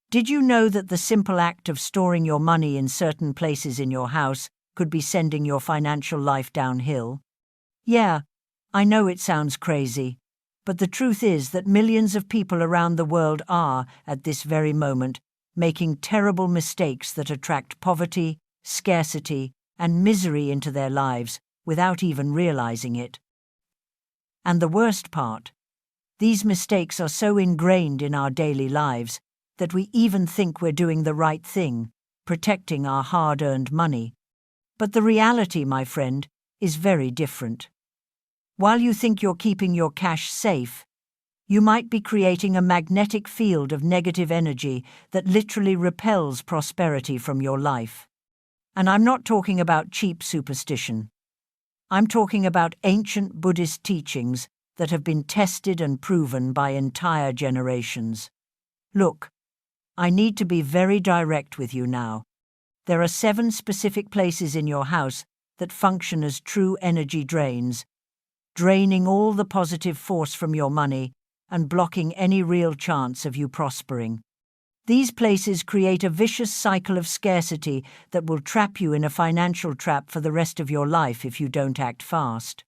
Did you know that the simple act of storing your money in certain places in your house could be sending your financial life downhill? Yeah, I know it sounds crazy, but the truth is that millions of people around the world are, at this very moment, making terrible mistakes that attract poverty, scarcity, and misery into their lives without even realizing it. And the worst part, these mistakes are so ingrained in our daily lives that we even think we're doing the right thing, protecting our hard-earned money. But the reality, my friend, is very different. While you think you're keeping your cash safe, you might be creating a magnetic field of negative energy that literally repels prosperity from your life. And I'm not talking about cheap superstition. I'm talking about ancient Buddhist teachings that have been tested and proven by entire generations. Look, I need to be very direct with you now. There are 7 specific places in your house that function as true energy drains, draining all the positive force from your money and blocking any real chance of you prospering. These places create a vicious cycle of scarcity that will trap you in a financial trap for the rest of your life if you don't act fast.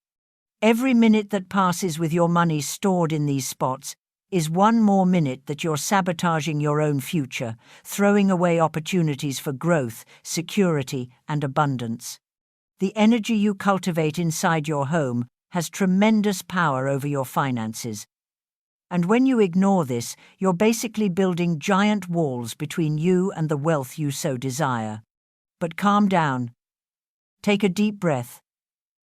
Every minute that passes with your money stored in these spots is one more minute that you're sabotaging your own future, throwing away opportunities for growth, security, and abundance. The energy you cultivate inside your home has tremendous power over your finances. And when you ignore this, you're basically building giant walls between you and the wealth you so desire. But calm down. Take a deep breath,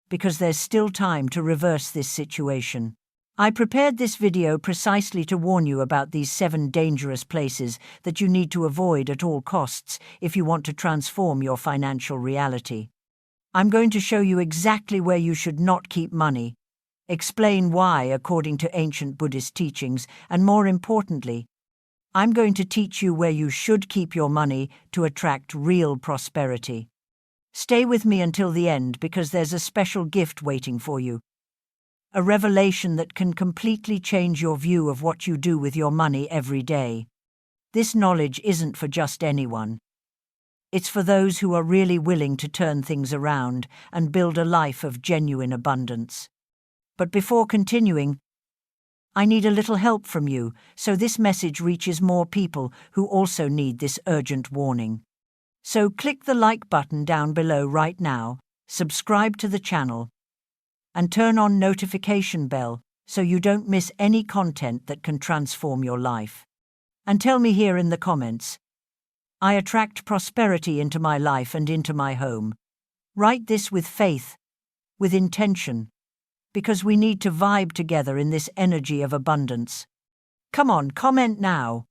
because there's still time to reverse this situation. I prepared this video precisely to warn you about these 7 dangerous places that you need to avoid at all costs if you want to transform your financial reality. I'm going to show you exactly where you should not keep money, explain why according to ancient Buddhist teachings, and more importantly, I'm going to teach you where you should keep your money to attract real prosperity. Stay with me until the end because there's a special gift waiting for you. A revelation that can completely change your view of what you do with your money every day. This knowledge isn't for just anyone. It's for those who are really willing to turn things around and build a life of genuine abundance. But before continuing, I need a little help from you so this message reaches more people who also need this urgent warning. So click the like button down below right now, subscribe to the channel, and turn on notification bell so you don't miss any content that can transform your life. And tell me here in the comments, I attract prosperity into my life and into my home. Write this with faith, with intention, because we need to vibe together in this energy of abundance. Come on, comment now.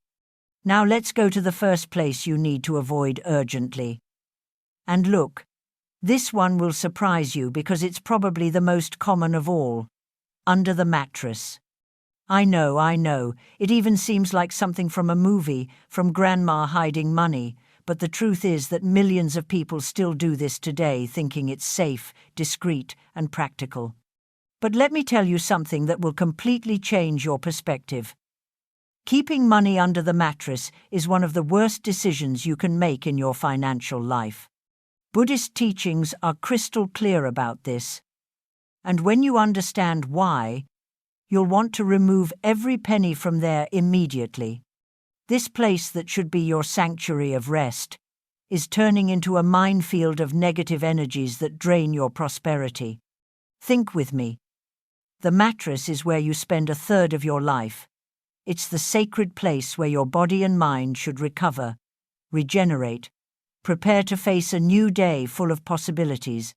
Now let's go to the first place you need to avoid urgently. And look, this one will surprise you because it's probably the most common of all. Under the mattress. I know, it even seems like something from a movie, from grandma hiding money, but the truth is that millions of people still do this today thinking it's safe, discreet, and practical. But let me tell you something that will completely change your perspective. Keeping money under the mattress is one of the worst decisions you can make in your financial life. Buddhist teachings are crystal clear about this. And when you understand why, you'll want to remove every penny from there immediately. This place that should be your sanctuary of rest is turning into a minefield of negative energies that drain your prosperity. Think with me. The mattress is where you spend a third of your life. It's the sacred place where your body and mind should recover, regenerate, prepare to face a new day full of possibilities.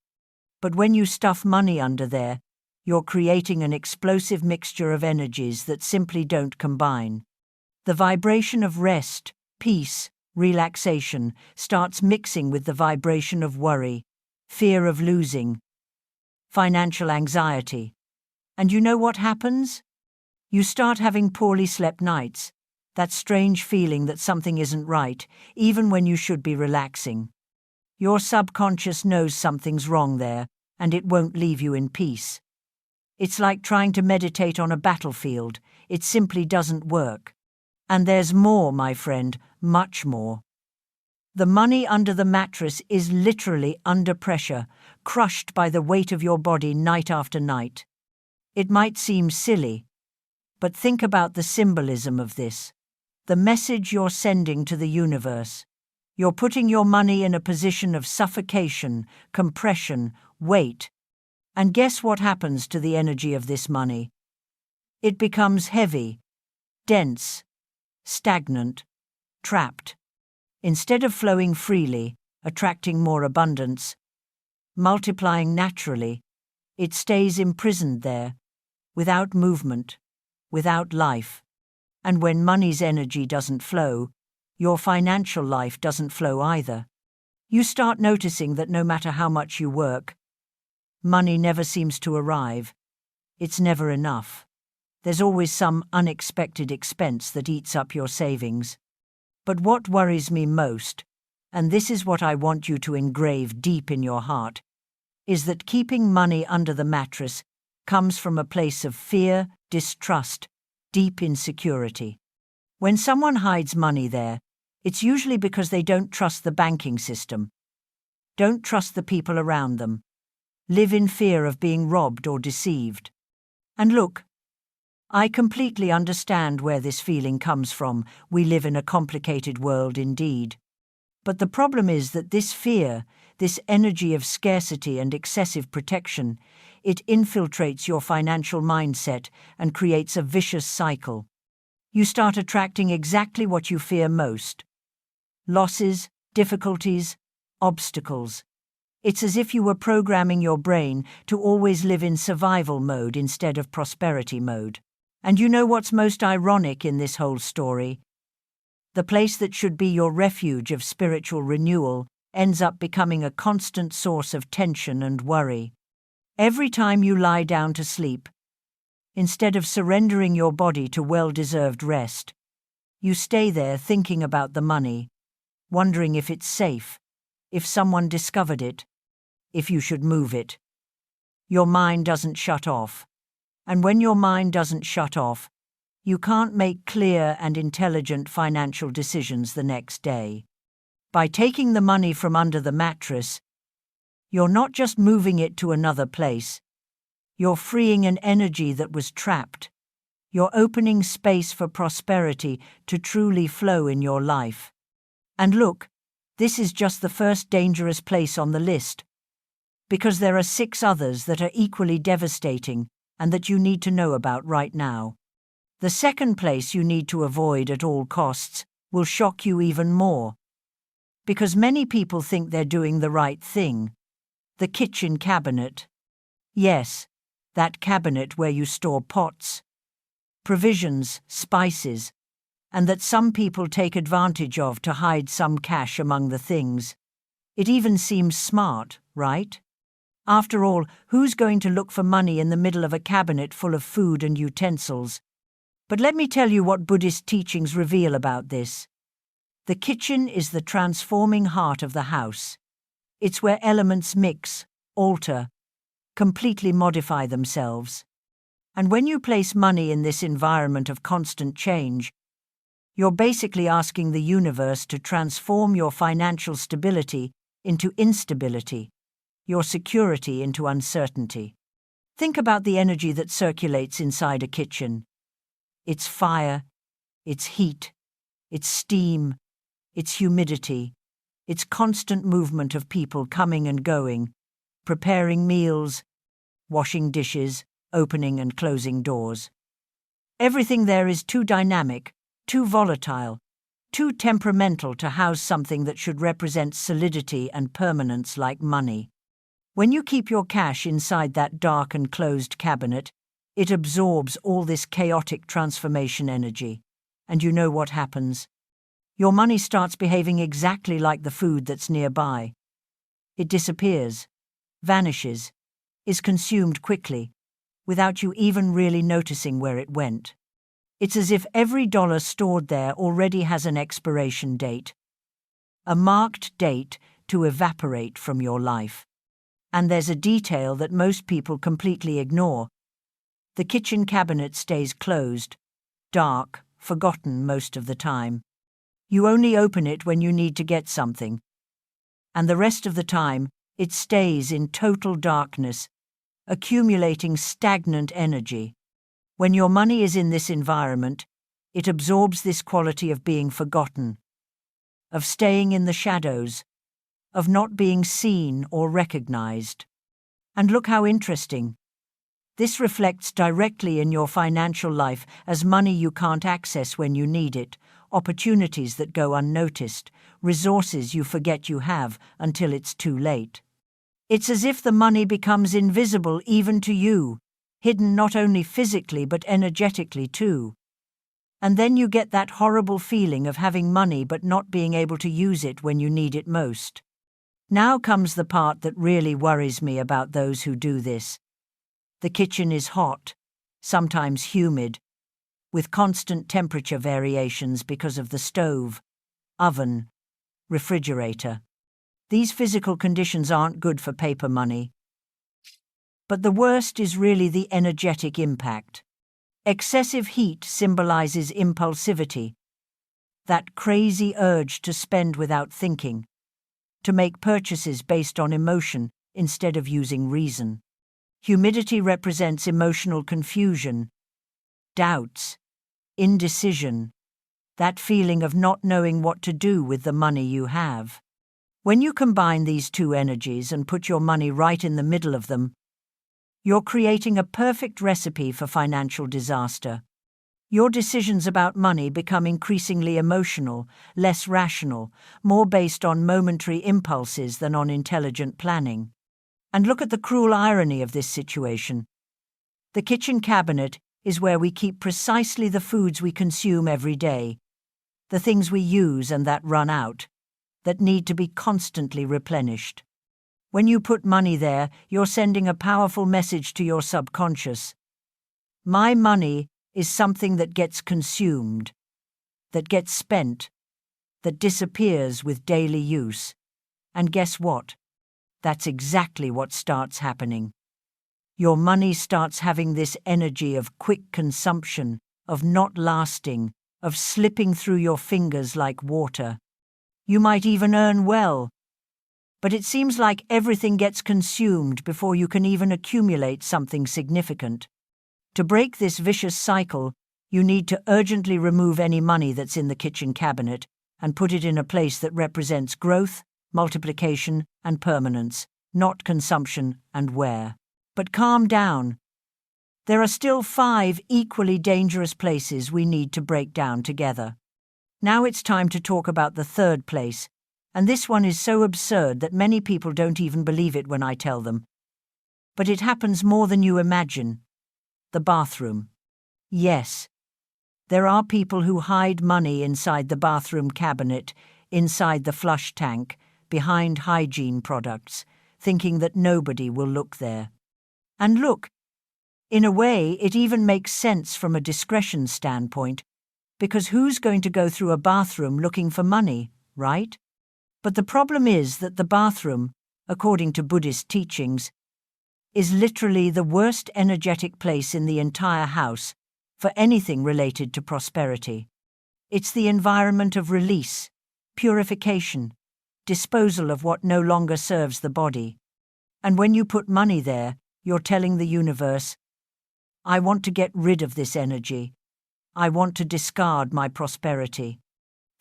But when you stuff money under there, you're creating an explosive mixture of energies that simply don't combine. The vibration of rest, peace, relaxation starts mixing with the vibration of worry, fear of losing, financial anxiety. And you know what happens? You start having poorly slept nights, that strange feeling that something isn't right, even when you should be relaxing. Your subconscious knows something's wrong there, and it won't leave you in peace. It's like trying to meditate on a battlefield. It simply doesn't work. And there's more, my friend, much more. The money under the mattress is literally under pressure, crushed by the weight of your body night after night. It might seem silly, but think about the symbolism of this. The message you're sending to the universe. You're putting your money in a position of suffocation, compression, weight. And guess what happens to the energy of this money? It becomes heavy, dense, stagnant, trapped. Instead of flowing freely, attracting more abundance, multiplying naturally, it stays imprisoned there, without movement, without life. And when money's energy doesn't flow, your financial life doesn't flow either. You start noticing that no matter how much you work, money never seems to arrive. It's never enough. There's always some unexpected expense that eats up your savings. But what worries me most, and this is what I want you to engrave deep in your heart, is that keeping money under the mattress comes from a place of fear, distrust, deep insecurity. When someone hides money there, it's usually because they don't trust the banking system, don't trust the people around them, live in fear of being robbed or deceived. And look, I completely understand where this feeling comes from. We live in a complicated world indeed. But the problem is that this fear, this energy of scarcity and excessive protection, it infiltrates your financial mindset and creates a vicious cycle. You start attracting exactly what you fear most: losses, difficulties, obstacles. It's as if you were programming your brain to always live in survival mode instead of prosperity mode. And you know what's most ironic in this whole story? The place that should be your refuge of spiritual renewal ends up becoming a constant source of tension and worry. Every time you lie down to sleep, instead of surrendering your body to well-deserved rest, you stay there thinking about the money, wondering if it's safe, if someone discovered it, if you should move it. Your mind doesn't shut off. And when your mind doesn't shut off, you can't make clear and intelligent financial decisions the next day. By taking the money from under the mattress, you're not just moving it to another place, you're freeing an energy that was trapped. You're opening space for prosperity to truly flow in your life. And look, this is just the first dangerous place on the list, because there are 6 others that are equally devastating and that you need to know about right now. The second place you need to avoid at all costs will shock you even more. Because many people think they're doing the right thing. The kitchen cabinet. Yes, that cabinet where you store pots, provisions, spices, and that some people take advantage of to hide some cash among the things. It even seems smart, right? After all, who's going to look for money in the middle of a cabinet full of food and utensils? But let me tell you what Buddhist teachings reveal about this. The kitchen is the transforming heart of the house. It's where elements mix, alter, completely modify themselves. And when you place money in this environment of constant change, you're basically asking the universe to transform your financial stability into instability, your security into uncertainty. Think about the energy that circulates inside a kitchen. It's fire, it's heat, it's steam, it's humidity, it's constant movement of people coming and going, preparing meals, washing dishes, opening and closing doors. Everything there is too dynamic, too volatile, too temperamental to house something that should represent solidity and permanence like money. When you keep your cash inside that dark and closed cabinet, it absorbs all this chaotic transformation energy. And you know what happens? Your money starts behaving exactly like the food that's nearby. It disappears, vanishes, is consumed quickly, without you even really noticing where it went. It's as if every dollar stored there already has an expiration date, a marked date to evaporate from your life. And there's a detail that most people completely ignore. The kitchen cabinet stays closed, dark, forgotten most of the time. You only open it when you need to get something. And the rest of the time, it stays in total darkness, accumulating stagnant energy. When your money is in this environment, it absorbs this quality of being forgotten, of staying in the shadows, of not being seen or recognized. And look how interesting. This reflects directly in your financial life as money you can't access when you need it, opportunities that go unnoticed, resources you forget you have until it's too late. It's as if the money becomes invisible even to you, hidden not only physically but energetically too. And then you get that horrible feeling of having money but not being able to use it when you need it most. Now comes the part that really worries me about those who do this. The kitchen is hot, sometimes humid, with constant temperature variations because of the stove, oven, refrigerator. These physical conditions aren't good for paper money. But the worst is really the energetic impact. Excessive heat symbolizes impulsivity, that crazy urge to spend without thinking, to make purchases based on emotion instead of using reason. Humidity represents emotional confusion, doubts, indecision, that feeling of not knowing what to do with the money you have. When you combine these two energies and put your money right in the middle of them, you're creating a perfect recipe for financial disaster. Your decisions about money become increasingly emotional, less rational, more based on momentary impulses than on intelligent planning. And look at the cruel irony of this situation. The kitchen cabinet is where we keep precisely the foods we consume every day, the things we use and that run out, that need to be constantly replenished. When you put money there, you're sending a powerful message to your subconscious. My money is something that gets consumed, that gets spent, that disappears with daily use. And guess what? That's exactly what starts happening. Your money starts having this energy of quick consumption, of not lasting, of slipping through your fingers like water. You might even earn well, but it seems like everything gets consumed before you can even accumulate something significant. To break this vicious cycle, you need to urgently remove any money that's in the kitchen cabinet and put it in a place that represents growth, multiplication, and permanence, not consumption and wear. But calm down. There are still 5 equally dangerous places we need to break down together. Now it's time to talk about the third place, and this one is so absurd that many people don't even believe it when I tell them. But it happens more than you imagine. The bathroom. Yes, there are people who hide money inside the bathroom cabinet, inside the flush tank, behind hygiene products, thinking that nobody will look there. And look, in a way, it even makes sense from a discretion standpoint, because who's going to go through a bathroom looking for money, right? But the problem is that the bathroom, according to Buddhist teachings, is literally the worst energetic place in the entire house for anything related to prosperity. It's the environment of release, purification, disposal of what no longer serves the body. And when you put money there, you're telling the universe, I want to get rid of this energy. I want to discard my prosperity.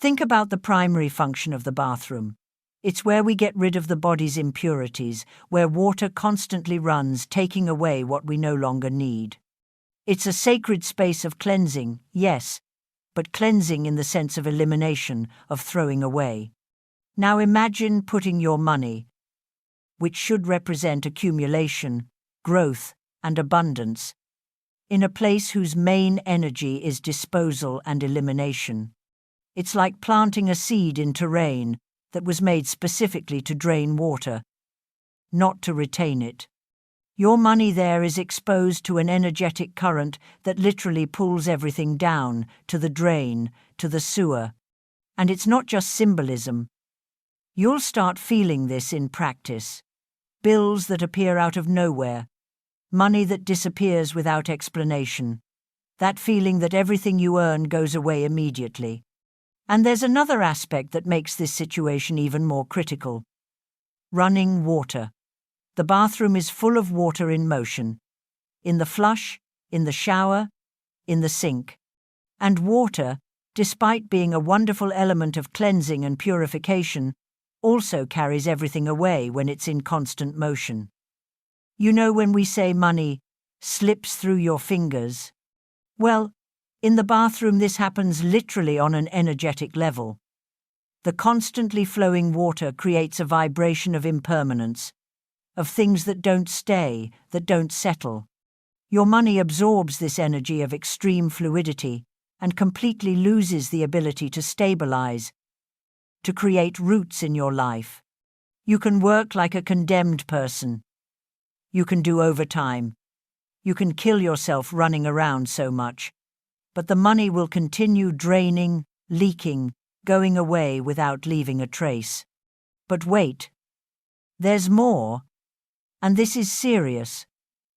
Think about the primary function of the bathroom. It's where we get rid of the body's impurities, where water constantly runs, taking away what we no longer need. It's a sacred space of cleansing, yes, but cleansing in the sense of elimination, of throwing away. Now imagine putting your money, which should represent accumulation, growth, and abundance, in a place whose main energy is disposal and elimination. It's like planting a seed in terrain that was made specifically to drain water, not to retain it. Your money there is exposed to an energetic current that literally pulls everything down, to the drain, to the sewer. And it's not just symbolism. You'll start feeling this in practice. Bills that appear out of nowhere, money that disappears without explanation. that feeling that everything you earn goes away immediately. And there's another aspect that makes this situation even more critical. Running water. The bathroom is full of water in motion. In the flush, in the shower, in the sink. And water, despite being a wonderful element of cleansing and purification, also carries everything away when it's in constant motion. You know when we say money slips through your fingers? Well, in the bathroom this happens literally on an energetic level. The constantly flowing water creates a vibration of impermanence, of things that don't stay, that don't settle. Your money absorbs this energy of extreme fluidity and completely loses the ability to stabilize, to create roots in your life. You can work like a condemned person. You can do overtime. You can kill yourself running around so much. But the money will continue draining, leaking, going away without leaving a trace. But wait. There's more. And this is serious.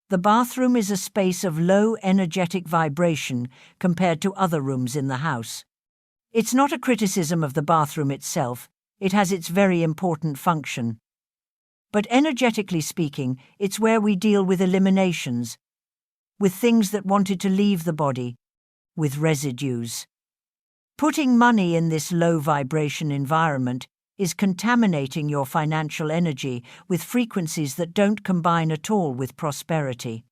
The bathroom is a space of low energetic vibration compared to other rooms in the house. It's not a criticism of the bathroom itself, it has its very important function. But energetically speaking, it's where we deal with eliminations, with things that wanted to leave the body, with residues. Putting money in this low vibration environment is contaminating your financial energy with frequencies that don't combine at all with prosperity.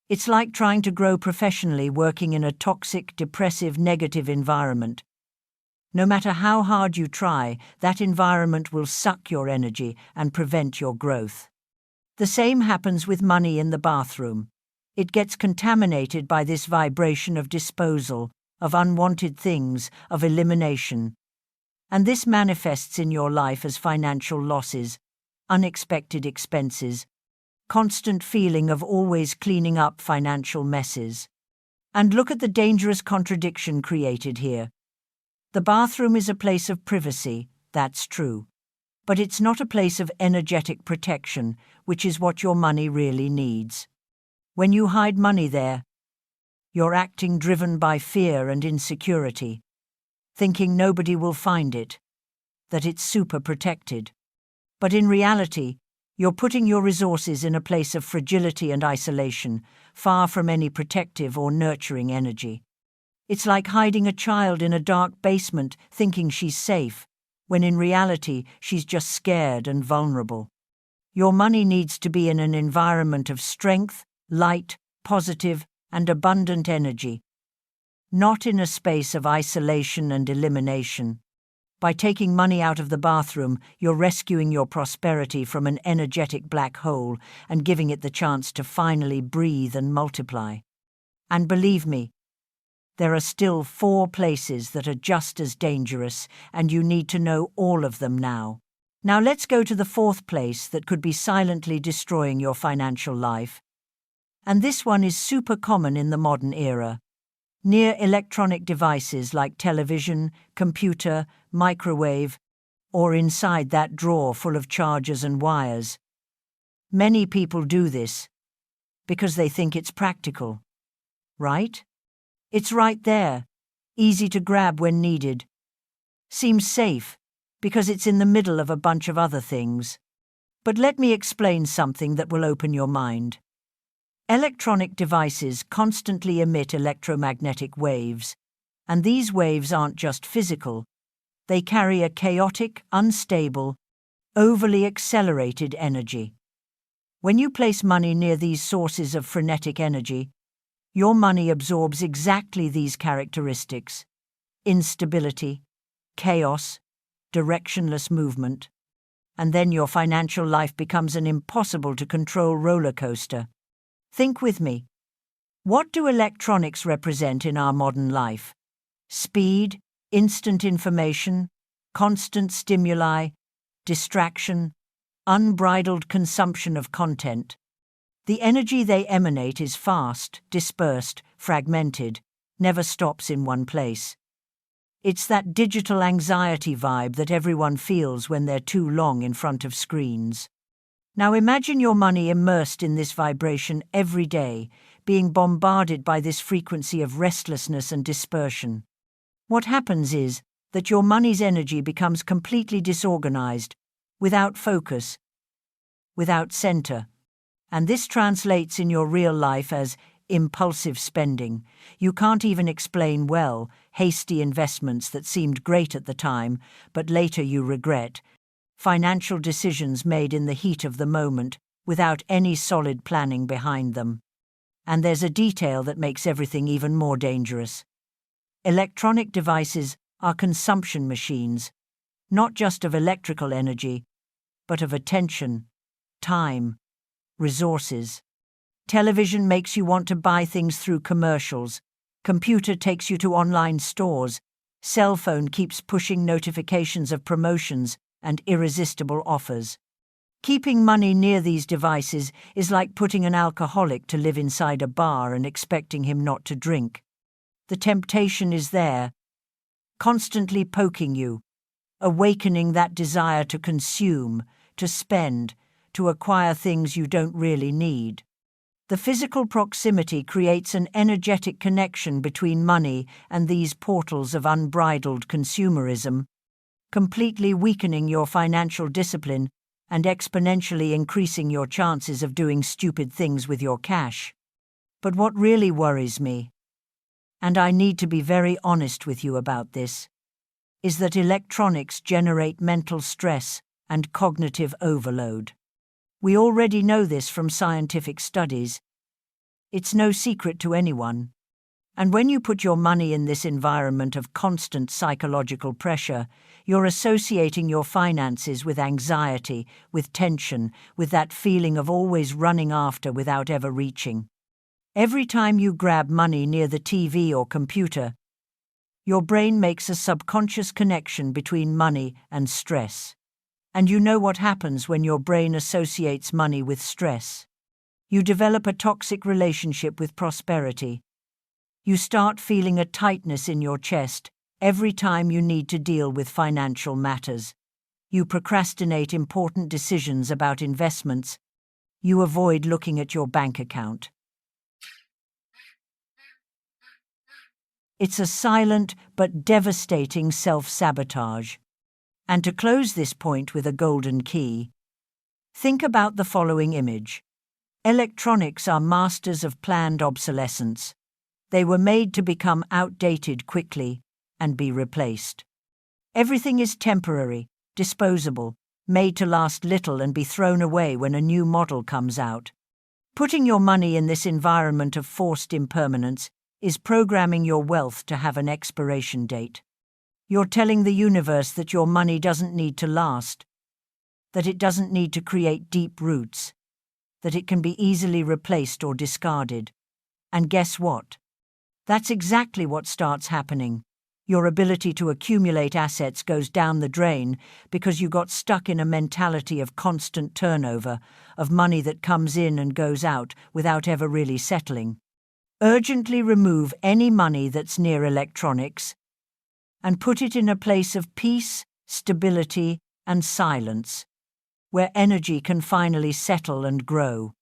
It's like trying to grow professionally working in a toxic, depressive, negative environment. No matter how hard you try, that environment will suck your energy and prevent your growth. The same happens with money in the bathroom. It gets contaminated by this vibration of disposal, of unwanted things, of elimination. And this manifests in your life as financial losses, unexpected expenses, constant feeling of always cleaning up financial messes. And look at the dangerous contradiction created here. The bathroom is a place of privacy, that's true. But it's not a place of energetic protection, which is what your money really needs. When you hide money there, you're acting driven by fear and insecurity, thinking nobody will find it, that it's super protected. But in reality, you're putting your resources in a place of fragility and isolation, far from any protective or nurturing energy. It's like hiding a child in a dark basement thinking she's safe, when in reality she's just scared and vulnerable. Your money needs to be in an environment of strength, light, positive, and abundant energy, not in a space of isolation and elimination. By taking money out of the bathroom, you're rescuing your prosperity from an energetic black hole and giving it the chance to finally breathe and multiply. And believe me, there are still 4 places that are just as dangerous, and you need to know all of them now. Now let's go to the 4th place that could be silently destroying your financial life. And this one is super common in the modern era. Near electronic devices like television, computer, microwave, or inside that drawer full of chargers and wires. Many people do this because they think it's practical, right? It's right there, easy to grab when needed. Seems safe because it's in the middle of a bunch of other things. But let me explain something that will open your mind. Electronic devices constantly emit electromagnetic waves, and these waves aren't just physical. They carry a chaotic, unstable, overly accelerated energy. When you place money near these sources of frenetic energy, your money absorbs exactly these characteristics: instability, chaos, directionless movement, and then your financial life becomes an impossible-to-control roller coaster. Think with me. What do electronics represent in our modern life? Speed, instant information, constant stimuli, distraction, unbridled consumption of content. The energy they emanate is fast, dispersed, fragmented, never stops in one place. It's that digital anxiety vibe that everyone feels when they're too long in front of screens. Now imagine your money immersed in this vibration every day, being bombarded by this frequency of restlessness and dispersion. What happens is that your money's energy becomes completely disorganized, without focus, without center. And this translates in your real life as impulsive spending. You can't even explain well hasty investments that seemed great at the time, but later you regret. Financial decisions made in the heat of the moment, without any solid planning behind them. And there's a detail that makes everything even more dangerous. Electronic devices are consumption machines, not just of electrical energy, but of attention, time, resources. Television makes you want to buy things through commercials. Computer takes you to online stores. Cell phone keeps pushing notifications of promotions and irresistible offers. Keeping money near these devices is like putting an alcoholic to live inside a bar and expecting him not to drink. The temptation is there, constantly poking you, awakening that desire to consume, to spend, to acquire things you don't really need. The physical proximity creates an energetic connection between money and these portals of unbridled consumerism, completely weakening your financial discipline and exponentially increasing your chances of doing stupid things with your cash. But what really worries me, and I need to be very honest with you about this, is that electronics generate mental stress and cognitive overload. We already know this from scientific studies. It's no secret to anyone. And when you put your money in this environment of constant psychological pressure, you're associating your finances with anxiety, with tension, with that feeling of always running after without ever reaching. Every time you grab money near the TV or computer, your brain makes a subconscious connection between money and stress. And you know what happens when your brain associates money with stress. You develop a toxic relationship with prosperity. You start feeling a tightness in your chest every time you need to deal with financial matters. You procrastinate important decisions about investments. You avoid looking at your bank account. It's a silent but devastating self-sabotage. And to close this point with a golden key, think about the following image. Electronics are masters of planned obsolescence. They were made to become outdated quickly and be replaced. Everything is temporary, disposable, made to last little and be thrown away when a new model comes out. Putting your money in this environment of forced impermanence is programming your wealth to have an expiration date. You're telling the universe that your money doesn't need to last, that it doesn't need to create deep roots, that it can be easily replaced or discarded. And guess what? That's exactly what starts happening. Your ability to accumulate assets goes down the drain because you got stuck in a mentality of constant turnover, of money that comes in and goes out without ever really settling. Urgently remove any money that's near electronics and put it in a place of peace, stability, and silence, where energy can finally settle and grow.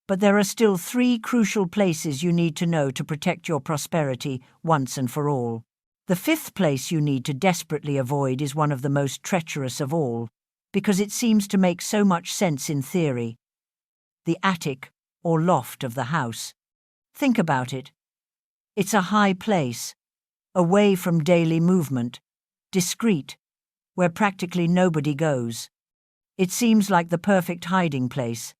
But there are still 3 crucial places you need to know to protect your prosperity once and for all. The 5th place you need to desperately avoid is one of the most treacherous of all, because it seems to make so much sense in theory. The attic or loft of the house. Think about it. It's a high place, away from daily movement, discreet, where practically nobody goes. It seems like the perfect hiding place.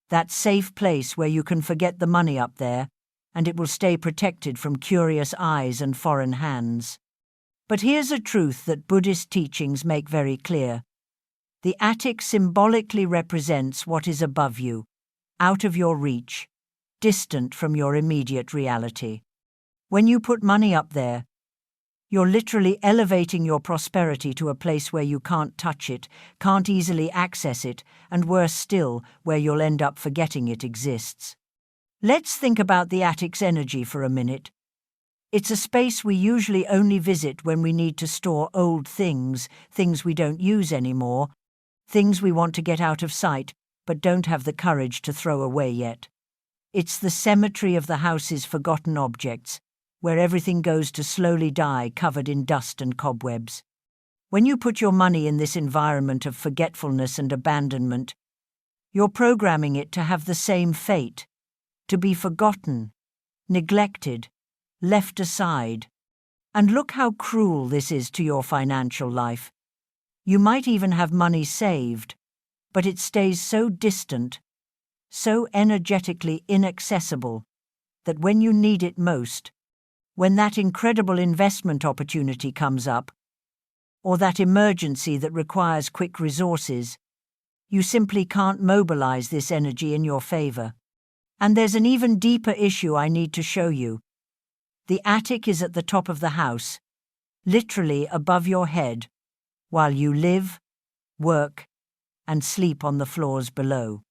That safe place where you can forget the money up there, and it will stay protected from curious eyes and foreign hands. But here's a truth that Buddhist teachings make very clear. The attic symbolically represents what is above you, out of your reach, distant from your immediate reality. When you put money up there, you're literally elevating your prosperity to a place where you can't touch it, can't easily access it, and worse still, where you'll end up forgetting it exists. Let's think about the attic's energy for a minute. It's a space we usually only visit when we need to store old things, things we don't use anymore, things we want to get out of sight but don't have the courage to throw away yet. It's the cemetery of the house's forgotten objects, where everything goes to slowly die covered in dust and cobwebs. When you put your money in this environment of forgetfulness and abandonment, you're programming it to have the same fate, to be forgotten, neglected, left aside. And look how cruel this is to your financial life. You might even have money saved, but it stays so distant, so energetically inaccessible, that when you need it most, when that incredible investment opportunity comes up, or that emergency that requires quick resources, you simply can't mobilize this energy in your favor. And there's an even deeper issue I need to show you. The attic is at the top of the house, literally above your head, while you live, work, and sleep on the floors below.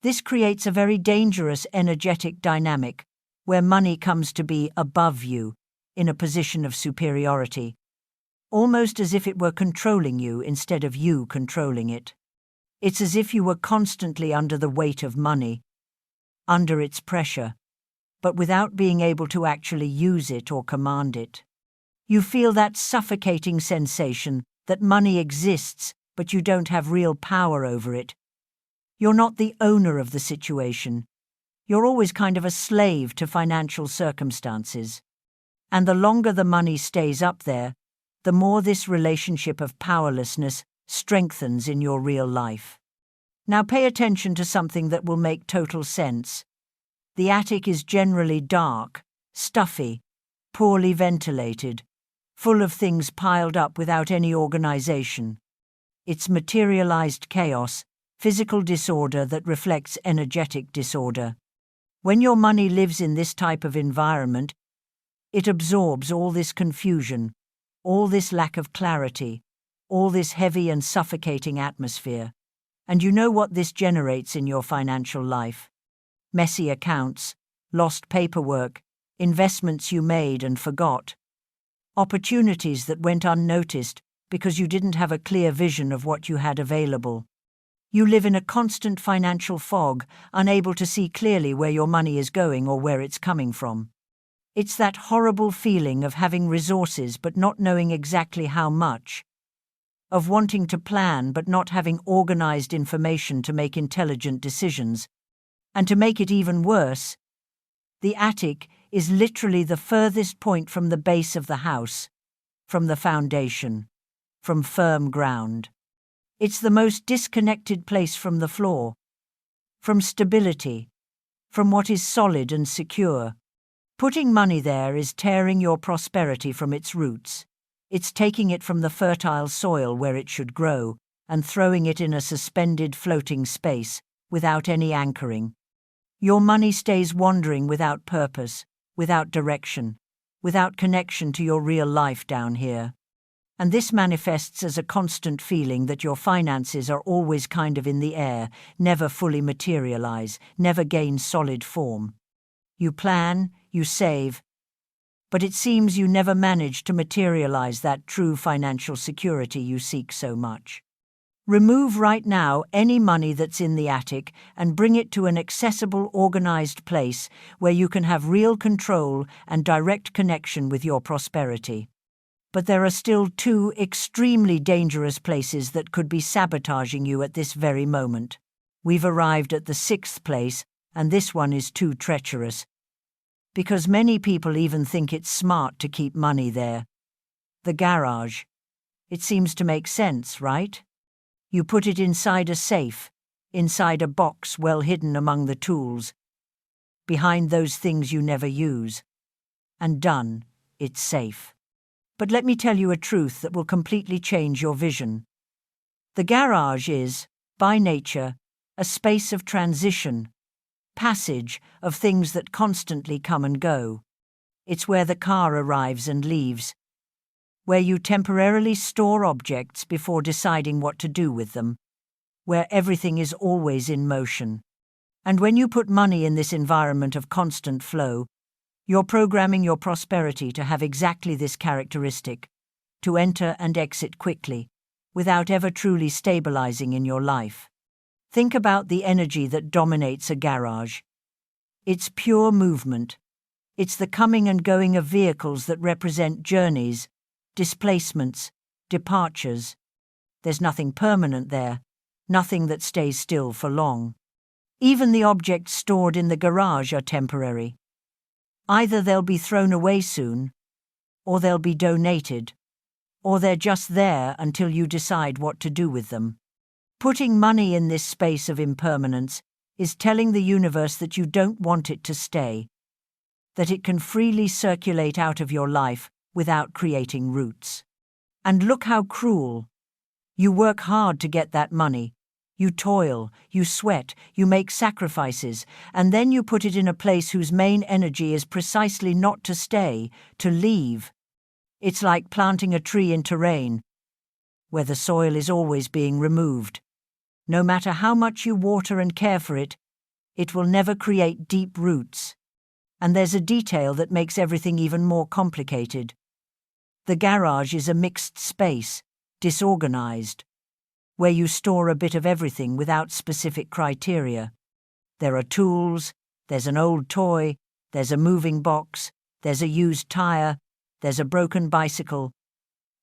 This creates a very dangerous energetic dynamic where money comes to be above you, in a position of superiority, almost as if it were controlling you instead of you controlling it. It's as if you were constantly under the weight of money, under its pressure, but without being able to actually use it or command it. You feel that suffocating sensation that money exists, but you don't have real power over it. You're not the owner of the situation. You're always kind of a slave to financial circumstances. And the longer the money stays up there, the more this relationship of powerlessness strengthens in your real life. Now pay attention to something that will make total sense. The attic is generally dark, stuffy, poorly ventilated, full of things piled up without any organization. It's materialized chaos, physical disorder that reflects energetic disorder. When your money lives in this type of environment, it absorbs all this confusion, all this lack of clarity, all this heavy and suffocating atmosphere. And you know what this generates in your financial life. Messy accounts, lost paperwork, investments you made and forgot. Opportunities that went unnoticed because you didn't have a clear vision of what you had available. You live in a constant financial fog, unable to see clearly where your money is going or where it's coming from. It's that horrible feeling of having resources but not knowing exactly how much, of wanting to plan but not having organized information to make intelligent decisions. And to make it even worse, the attic is literally the furthest point from the base of the house, from the foundation, from firm ground. It's the most disconnected place from the floor, from stability, from what is solid and secure. Putting money there is tearing your prosperity from its roots. It's taking it from the fertile soil where it should grow and throwing it in a suspended floating space without any anchoring. Your money stays wandering without purpose, without direction, without connection to your real life down here. And this manifests as a constant feeling that your finances are always kind of in the air, never fully materialize, never gain solid form. You plan, you save, but it seems you never manage to materialize that true financial security you seek so much. Remove right now any money that's in the attic and bring it to an accessible, organized place where you can have real control and direct connection with your prosperity. But there are still two extremely dangerous places that could be sabotaging you at this very moment. We've arrived at the sixth place, and this one is too treacherous. Because many people even think it's smart to keep money there. The garage. It seems to make sense, right? You put it inside a safe, inside a box well hidden among the tools, behind those things you never use. And done, it's safe. But let me tell you a truth that will completely change your vision. The garage is, by nature, a space of transition, passage of things that constantly come and go. It's where the car arrives and leaves, where you temporarily store objects before deciding what to do with them, where everything is always in motion. And when you put money in this environment of constant flow, you're programming your prosperity to have exactly this characteristic, to enter and exit quickly, without ever truly stabilizing in your life. Think about the energy that dominates a garage. It's pure movement. It's the coming and going of vehicles that represent journeys, displacements, departures. There's nothing permanent there, nothing that stays still for long. Even the objects stored in the garage are temporary. Either they'll be thrown away soon, or they'll be donated, or they're just there until you decide what to do with them. Putting money in this space of impermanence is telling the universe that you don't want it to stay, that it can freely circulate out of your life without creating roots. And look how cruel. You work hard to get that money. You toil, you sweat, you make sacrifices, and then you put it in a place whose main energy is precisely not to stay, to leave. It's like planting a tree in terrain, where the soil is always being removed. No matter how much you water and care for it, it will never create deep roots. And there's a detail that makes everything even more complicated. The garage is a mixed space, disorganized, where you store a bit of everything without specific criteria. There are tools, there's an old toy, there's a moving box, there's a used tire, there's a broken bicycle,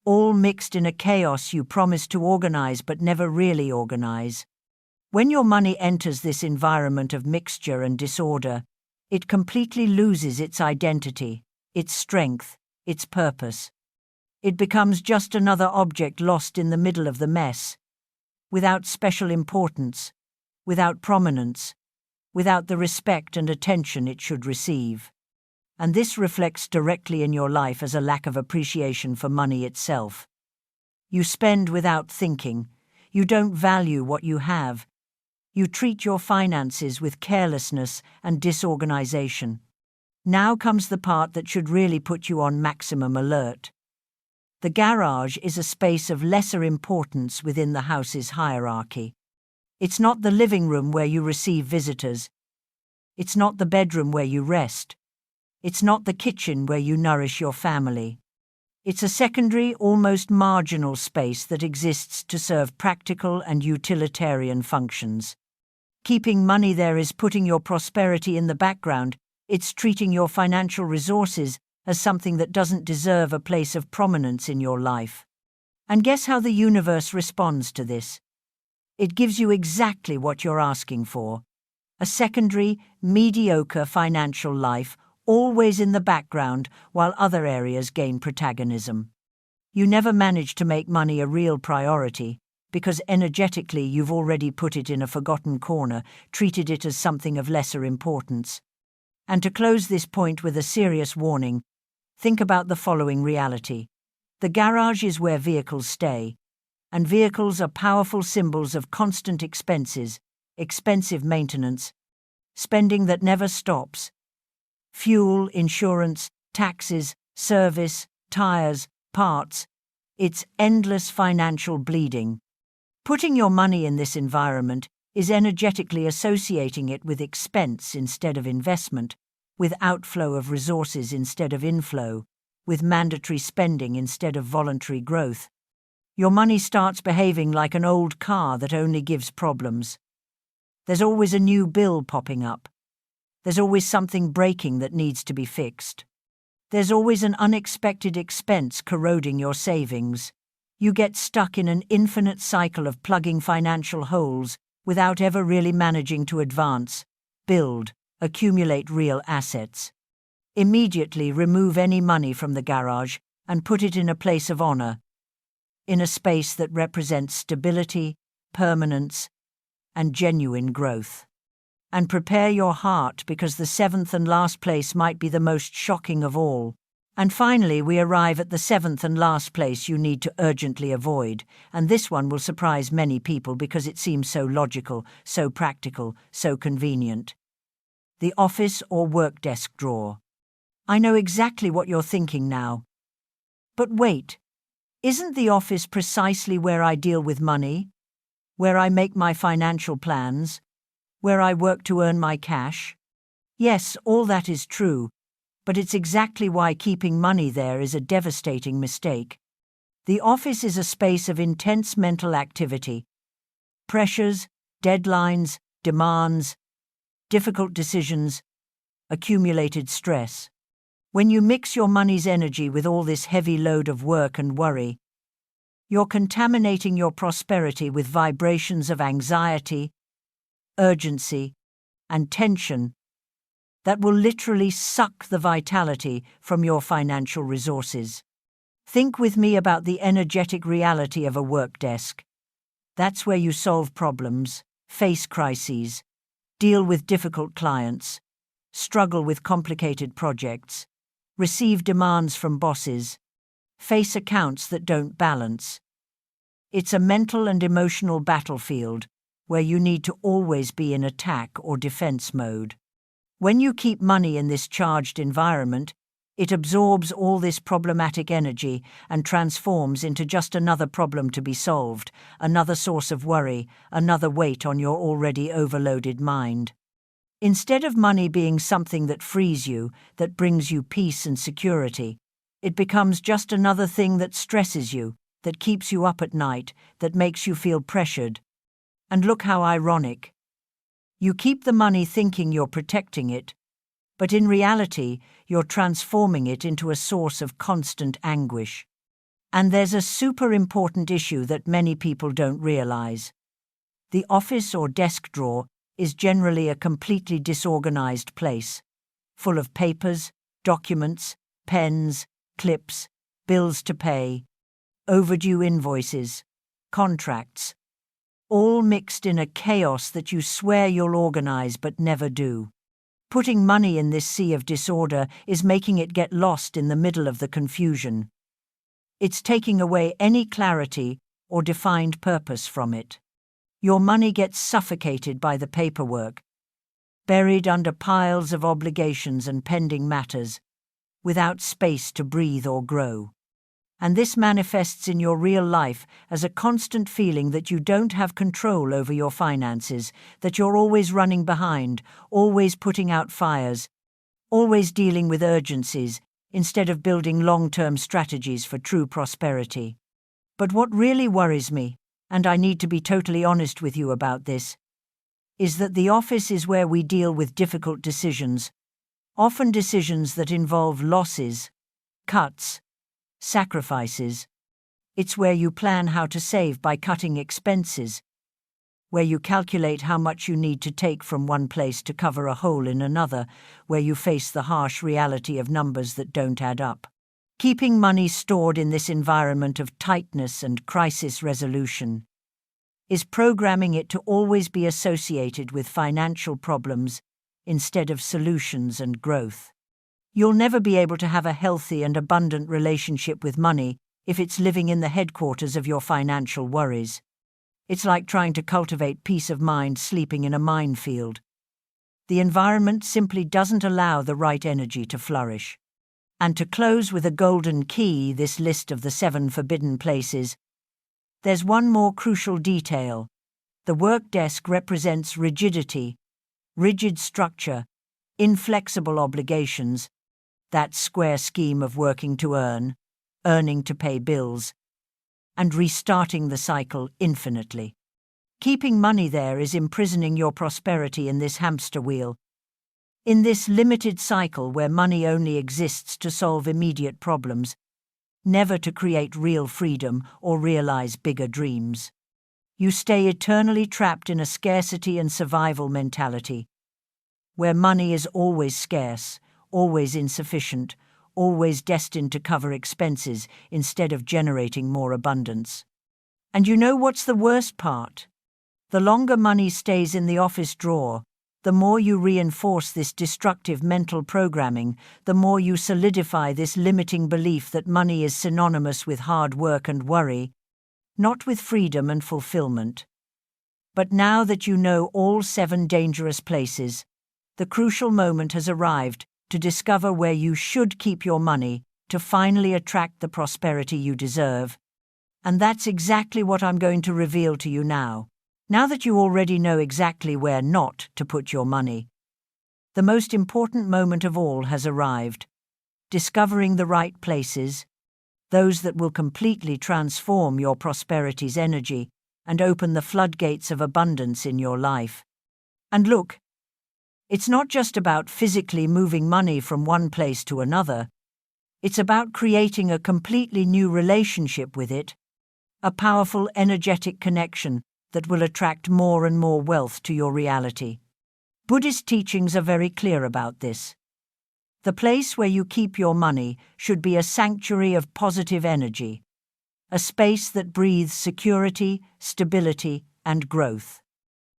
all mixed in a chaos you promise to organize but never really organize. When your money enters this environment of mixture and disorder, it completely loses its identity, its strength, its purpose. It becomes just another object lost in the middle of the mess, without special importance, without prominence, without the respect and attention it should receive. And this reflects directly in your life as a lack of appreciation for money itself. You spend without thinking. You don't value what you have. You treat your finances with carelessness and disorganization. Now comes the part that should really put you on maximum alert. The garage is a space of lesser importance within the house's hierarchy. It's not the living room where you receive visitors. It's not the bedroom where you rest. It's not the kitchen where you nourish your family. It's a secondary, almost marginal space that exists to serve practical and utilitarian functions. Keeping money there is putting your prosperity in the background. It's treating your financial resources as something that doesn't deserve a place of prominence in your life. And guess how the universe responds to this? It gives you exactly what you're asking for. A secondary, mediocre financial life, always in the background while other areas gain protagonism. You never manage to make money a real priority because energetically you've already put it in a forgotten corner, treated it as something of lesser importance. And to close this point with a serious warning, think about the following reality. The garage is where vehicles stay, and vehicles are powerful symbols of constant expenses, expensive maintenance, spending that never stops. Fuel, insurance, taxes, service, tires, parts. It's endless financial bleeding. Putting your money in this environment is energetically associating it with expense instead of investment, with outflow of resources instead of inflow, with mandatory spending instead of voluntary growth. Your money starts behaving like an old car that only gives problems. There's always a new bill popping up. There's always something breaking that needs to be fixed. There's always an unexpected expense corroding your savings. You get stuck in an infinite cycle of plugging financial holes without ever really managing to advance, build, accumulate real assets. Immediately remove any money from the garage and put it in a place of honor, in a space that represents stability, permanence, and genuine growth. And prepare your heart because the seventh and last place might be the most shocking of all. And finally, we arrive at the seventh and last place you need to urgently avoid, and this one will surprise many people because it seems so logical, so practical, so convenient. The office or work desk drawer. I know exactly what you're thinking now. But wait, isn't the office precisely where I deal with money? Where I make my financial plans? Where I work to earn my cash? Yes, all that is true, but it's exactly why keeping money there is a devastating mistake. The office is a space of intense mental activity. Pressures, deadlines, demands, difficult decisions, accumulated stress. When you mix your money's energy with all this heavy load of work and worry, you're contaminating your prosperity with vibrations of anxiety, urgency, and tension that will literally suck the vitality from your financial resources. Think with me about the energetic reality of a work desk. That's where you solve problems, face crises, deal with difficult clients, struggle with complicated projects, receive demands from bosses, face accounts that don't balance. It's a mental and emotional battlefield where you need to always be in attack or defense mode. When you keep money in this charged environment, it absorbs all this problematic energy and transforms into just another problem to be solved, another source of worry, another weight on your already overloaded mind. Instead of money being something that frees you, that brings you peace and security, it becomes just another thing that stresses you, that keeps you up at night, that makes you feel pressured. And look how ironic. You keep the money thinking you're protecting it, but in reality, you're transforming it into a source of constant anguish. And there's a super important issue that many people don't realize. The office or desk drawer is generally a completely disorganized place, full of papers, documents, pens, clips, bills to pay, overdue invoices, contracts, all mixed in a chaos that you swear you'll organize but never do. Putting money in this sea of disorder is making it get lost in the middle of the confusion. It's taking away any clarity or defined purpose from it. Your money gets suffocated by the paperwork, buried under piles of obligations and pending matters, without space to breathe or grow. And this manifests in your real life as a constant feeling that you don't have control over your finances, that you're always running behind, always putting out fires, always dealing with urgencies, instead of building long-term strategies for true prosperity. But what really worries me, and I need to be totally honest with you about this, is that the office is where we deal with difficult decisions, often decisions that involve losses, cuts, sacrifices. It's where you plan how to save by cutting expenses, where you calculate how much you need to take from one place to cover a hole in another, where you face the harsh reality of numbers that don't add up. Keeping money stored in this environment of tightness and crisis resolution is programming it to always be associated with financial problems instead of solutions and growth. You'll never be able to have a healthy and abundant relationship with money if it's living in the headquarters of your financial worries. It's like trying to cultivate peace of mind sleeping in a minefield. The environment simply doesn't allow the right energy to flourish. And to close with a golden key this list of the 7 forbidden places, there's one more crucial detail. The work desk represents rigidity, rigid structure, inflexible obligations, that square scheme of working to earn, earning to pay bills, and restarting the cycle infinitely. Keeping money there is imprisoning your prosperity in this hamster wheel, in this limited cycle where money only exists to solve immediate problems, never to create real freedom or realize bigger dreams. You stay eternally trapped in a scarcity and survival mentality, where money is always scarce, always insufficient, always destined to cover expenses instead of generating more abundance. And you know what's the worst part? The longer money stays in the office drawer, the more you reinforce this destructive mental programming, the more you solidify this limiting belief that money is synonymous with hard work and worry, not with freedom and fulfillment. But now that you know all 7 dangerous places, the crucial moment has arrived to discover where you should keep your money to finally attract the prosperity you deserve. And that's exactly what I'm going to reveal to you now. Now that you already know exactly where not to put your money, the most important moment of all has arrived. Discovering the right places, those that will completely transform your prosperity's energy and open the floodgates of abundance in your life. And look, It's not just about physically moving money from one place to another. It's about creating a completely new relationship with it, a powerful energetic connection that will attract more and more wealth to your reality. Buddhist teachings are very clear about this. The place where you keep your money should be a sanctuary of positive energy, a space that breathes security, stability, and growth.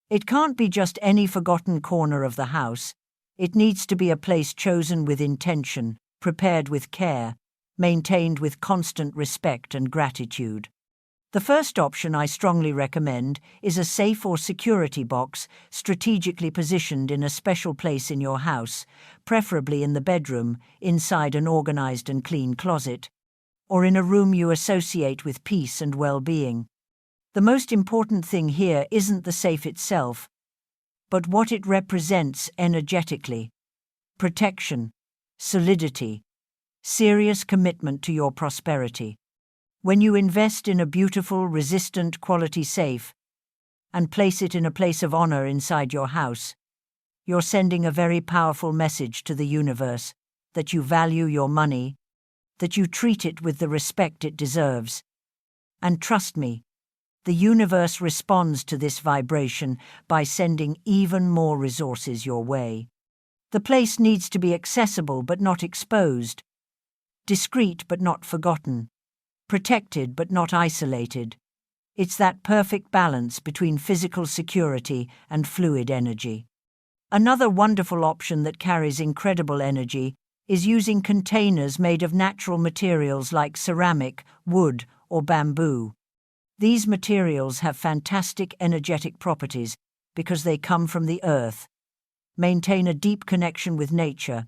It can't be just any forgotten corner of the house. It needs to be a place chosen with intention, prepared with care, maintained with constant respect and gratitude. The first option I strongly recommend is a safe or security box strategically positioned in a special place in your house, preferably in the bedroom, inside an organized and clean closet, or in a room you associate with peace and well-being. The most important thing here isn't the safe itself, but what it represents energetically: protection, solidity, serious commitment to your prosperity. When you invest in a beautiful, resistant quality safe and place it in a place of honor inside your house, you're sending a very powerful message to the universe that you value your money, that you treat it with the respect it deserves. And trust me, the universe responds to this vibration by sending even more resources your way. The place needs to be accessible but not exposed, discreet but not forgotten, protected but not isolated. It's that perfect balance between physical security and fluid energy. Another wonderful option that carries incredible energy is using containers made of natural materials like ceramic, wood, or bamboo. These materials have fantastic energetic properties because they come from the earth, maintain a deep connection with nature,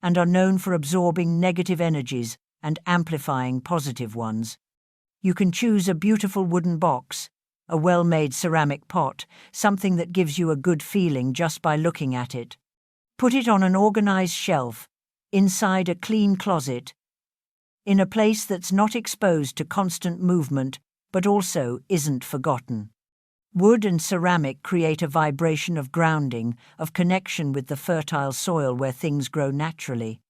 and are known for absorbing negative energies and amplifying positive ones. You can choose a beautiful wooden box, a well-made ceramic pot, something that gives you a good feeling just by looking at it. Put it on an organized shelf, inside a clean closet, in a place that's not exposed to constant movement but also isn't forgotten. Wood and ceramic create a vibration of grounding, of connection with the fertile soil where things grow naturally.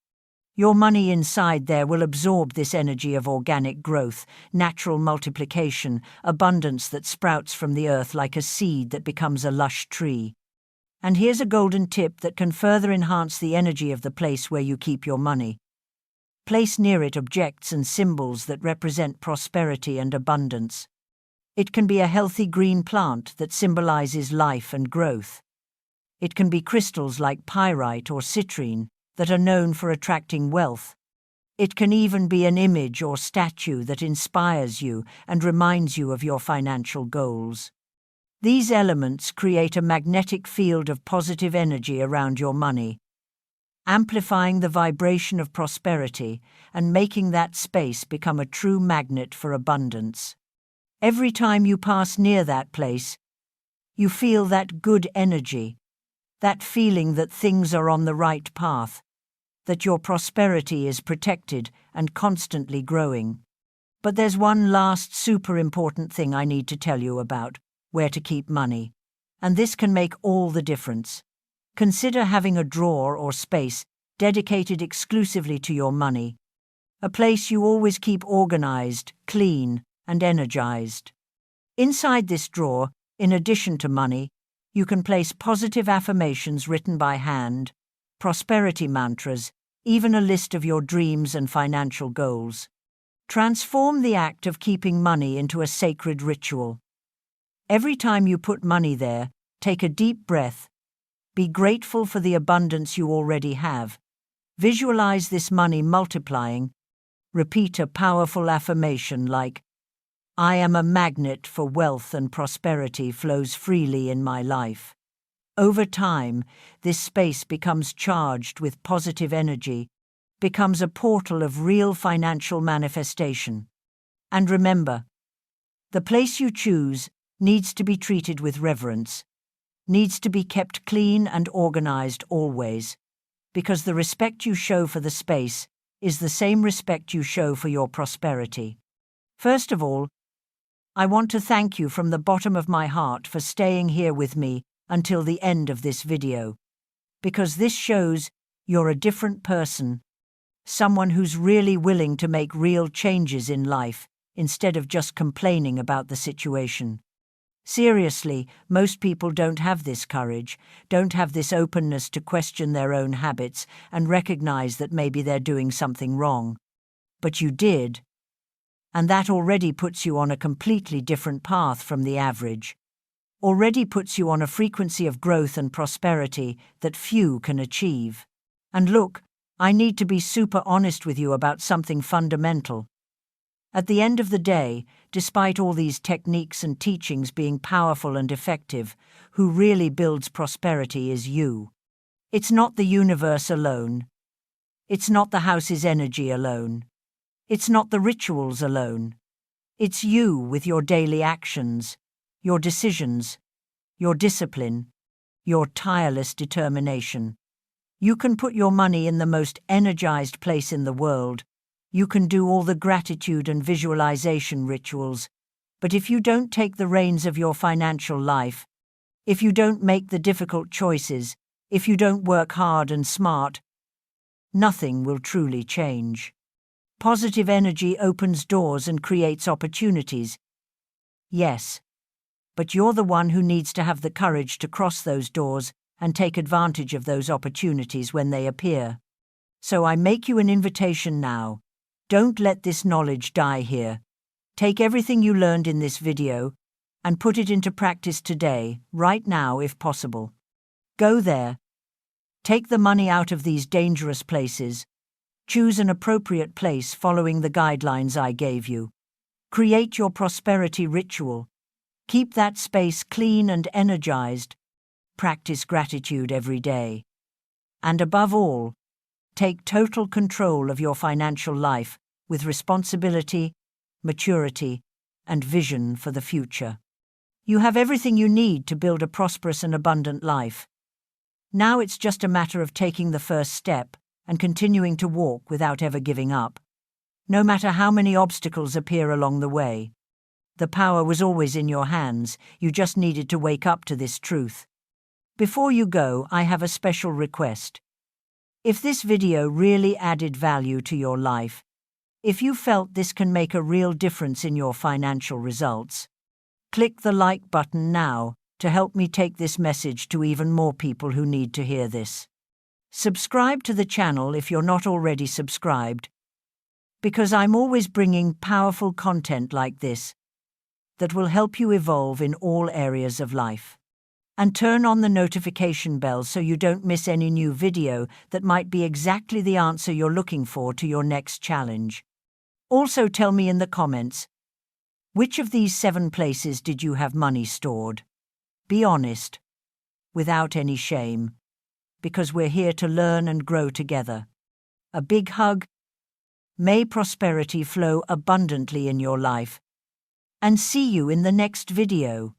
Your money inside there will absorb this energy of organic growth, natural multiplication, abundance that sprouts from the earth like a seed that becomes a lush tree. And here's a golden tip that can further enhance the energy of the place where you keep your money. Place near it objects and symbols that represent prosperity and abundance. It can be a healthy green plant that symbolizes life and growth. It can be crystals like pyrite or citrine that are known for attracting wealth. It can even be an image or statue that inspires you and reminds you of your financial goals. These elements create a magnetic field of positive energy around your money, amplifying the vibration of prosperity and making that space become a true magnet for abundance. Every time you pass near that place, you feel that good energy, that feeling that things are on the right path, that your prosperity is protected and constantly growing. But there's one last super important thing I need to tell you about: where to keep money. And this can make all the difference. Consider having a drawer or space dedicated exclusively to your money, a place you always keep organized, clean, and energized. Inside this drawer, in addition to money, you can place positive affirmations written by hand, prosperity mantras, even a list of your dreams and financial goals. Transform the act of keeping money into a sacred ritual. Every time you put money there, take a deep breath. Be grateful for the abundance you already have. Visualize this money multiplying. Repeat a powerful affirmation like, "I am a magnet for wealth and prosperity flows freely in my life." Over time, this space becomes charged with positive energy, becomes a portal of real financial manifestation. And remember, the place you choose needs to be treated with reverence, needs to be kept clean and organized always, because the respect you show for the space is the same respect you show for your prosperity. First of all, I want to thank you from the bottom of my heart for staying here with me until the end of this video. because this shows you're a different person, someone who's really willing to make real changes in life instead of just complaining about the situation. Seriously, most people don't have this courage, don't have this openness to question their own habits and recognize that maybe they're doing something wrong. But you did, and that already puts you on a completely different path from the average. Already puts you on a frequency of growth and prosperity that few can achieve. And look, I need to be super honest with you about something fundamental. At the end of the day, despite all these techniques and teachings being powerful and effective, who really builds prosperity is you. It's not the universe alone. It's not the house's energy alone. It's not the rituals alone. It's you with your daily actions, your decisions, your discipline, your tireless determination. You can put your money in the most energized place in the world. You can do all the gratitude and visualization rituals. But if you don't take the reins of your financial life, if you don't make the difficult choices, if you don't work hard and smart, nothing will truly change. Positive energy opens doors and creates opportunities. Yes, but you're the one who needs to have the courage to cross those doors and take advantage of those opportunities when they appear. So I make you an invitation now. Don't let this knowledge die here. Take everything you learned in this video and put it into practice today, right now if possible. Go there. Take the money out of these dangerous places. Choose an appropriate place following the guidelines I gave you. Create your prosperity ritual. Keep that space clean and energized. Practice gratitude every day. And above all, take total control of your financial life with responsibility, maturity, and vision for the future. You have everything you need to build a prosperous and abundant life. Now it's just a matter of taking the first step and continuing to walk without ever giving up. No matter how many obstacles appear along the way, the power was always in your hands. You just needed to wake up to this truth. Before you go, I have a special request. If this video really added value to your life, if you felt this can make a real difference in your financial results, click the like button now to help me take this message to even more people who need to hear this. Subscribe to the channel if you're not already subscribed, because I'm always bringing powerful content like this that will help you evolve in all areas of life. And turn on the notification bell so you don't miss any new video that might be exactly the answer you're looking for to your next challenge. Also tell me in the comments, which of these 7 places did you have money stored? Be honest, without any shame, because we're here to learn and grow together. A big hug. May prosperity flow abundantly in your life. And see you in the next video.